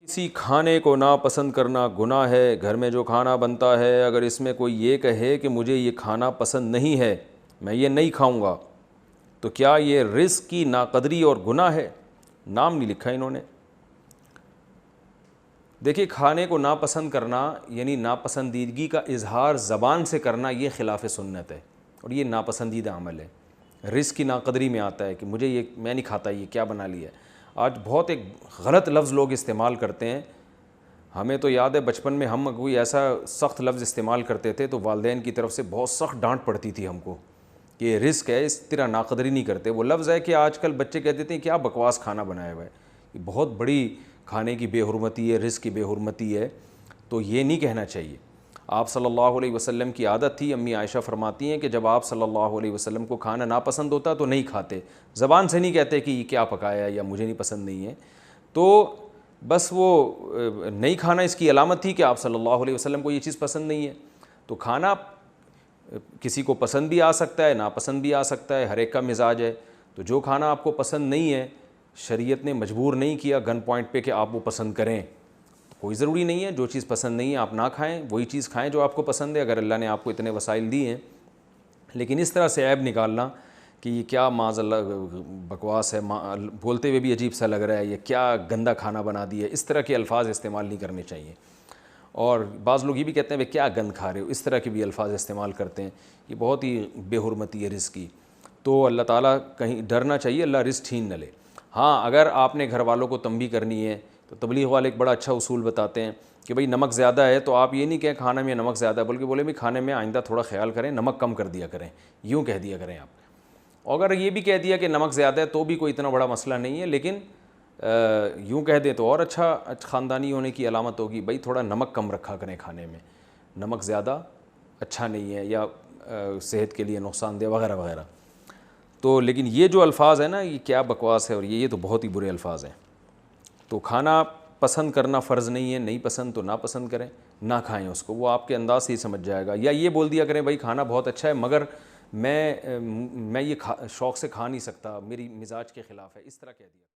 کسی کھانے کو ناپسند کرنا گناہ ہے۔ گھر میں جو کھانا بنتا ہے اگر اس میں کوئی یہ کہے کہ مجھے یہ کھانا پسند نہیں ہے، میں یہ نہیں کھاؤں گا، تو کیا یہ رزق کی ناقدری اور گناہ ہے؟ نام نہیں لکھا انہوں نے۔ دیکھیے، کھانے کو ناپسند کرنا یعنی ناپسندیدگی کا اظہار زبان سے کرنا، یہ خلاف سنت ہے اور یہ ناپسندیدہ عمل ہے۔ رزق کی ناقدری میں آتا ہے کہ مجھے یہ میں نہیں کھاتا، یہ کیا بنا لیا ہے۔ آج بہت ایک غلط لفظ لوگ استعمال کرتے ہیں۔ ہمیں تو یاد ہے بچپن میں ہم کوئی ایسا سخت لفظ استعمال کرتے تھے تو والدین کی طرف سے بہت سخت ڈانٹ پڑتی تھی ہم کو کہ یہ رزق ہے، اس طرح ناقدری نہیں کرتے۔ وہ لفظ ہے کہ آج کل بچے کہہ دیتے ہیں کیا بکواس کھانا بنایا ہوا ہے، یہ بہت بڑی کھانے کی بے حرمتی ہے، رزق کی بے حرمتی ہے۔ تو یہ نہیں کہنا چاہیے۔ آپ صلی اللہ علیہ وسلم کی عادت تھی، امی عائشہ فرماتی ہیں کہ جب آپ صلی اللہ علیہ وسلم کو کھانا ناپسند ہوتا تو نہیں کھاتے، زبان سے نہیں کہتے کہ یہ کیا پکایا ہے یا مجھے نہیں پسند نہیں ہے۔ تو بس وہ نہیں کھانا اس کی علامت تھی کہ آپ صلی اللہ علیہ وسلم کو یہ چیز پسند نہیں ہے۔ تو کھانا کسی کو پسند بھی آ سکتا ہے، ناپسند بھی آ سکتا ہے، ہر ایک کا مزاج ہے۔ تو جو کھانا آپ کو پسند نہیں ہے، شریعت نے مجبور نہیں کیا گن پوائنٹ پہ کہ آپ وہ پسند کریں، کوئی ضروری نہیں ہے۔ جو چیز پسند نہیں ہے آپ نہ کھائیں، وہی چیز کھائیں جو آپ کو پسند ہے، اگر اللہ نے آپ کو اتنے وسائل دیے ہیں۔ لیکن اس طرح سے عیب نکالنا کہ یہ کیا معاذ اللہ بکواس ہے، بولتے ہوئے بھی عجیب سا لگ رہا ہے، یہ کیا گندا کھانا بنا دیا ہے، اس طرح کے الفاظ استعمال نہیں کرنے چاہیے۔ اور بعض لوگ یہ بھی کہتے ہیں بھئی کیا گند کھا رہے ہو، اس طرح کے بھی الفاظ استعمال کرتے ہیں، یہ بہت ہی بے حرمتی ہے رزق کی۔ تو اللہ تعالیٰ کہیں ڈرنا چاہیے، اللہ رزق چھین نہ لے۔ ہاں، اگر آپ نے گھر والوں کو تنبیہ کرنی ہے تو تبلیغ والے ایک بڑا اچھا اصول بتاتے ہیں کہ بھئی نمک زیادہ ہے تو آپ یہ نہیں کہیں کھانے میں نمک زیادہ ہے، بلکہ بولے بھی کھانے میں آئندہ تھوڑا خیال کریں، نمک کم کر دیا کریں، یوں کہہ دیا کریں آپ۔ اگر یہ بھی کہہ دیا کہ نمک زیادہ ہے تو بھی کوئی اتنا بڑا مسئلہ نہیں ہے، لیکن یوں کہہ دیں تو اور اچھا خاندانی ہونے کی علامت ہوگی، بھئی تھوڑا نمک کم رکھا کریں کھانے میں، نمک زیادہ اچھا نہیں ہے یا صحت کے لیے نقصان دہ وغیرہ وغیرہ۔ تو لیکن یہ جو الفاظ ہیں نا، یہ کیا بکواس ہے، اور یہ تو بہت ہی برے الفاظ ہیں۔ تو کھانا پسند کرنا فرض نہیں ہے، نہیں پسند تو نہ پسند کریں، نہ کھائیں اس کو، وہ آپ کے انداز سے ہی سمجھ جائے گا۔ یا یہ بول دیا کریں بھائی کھانا بہت اچھا ہے مگر میں یہ شوق سے کھا نہیں سکتا، میری مزاج کے خلاف ہے، اس طرح کہہ دیا۔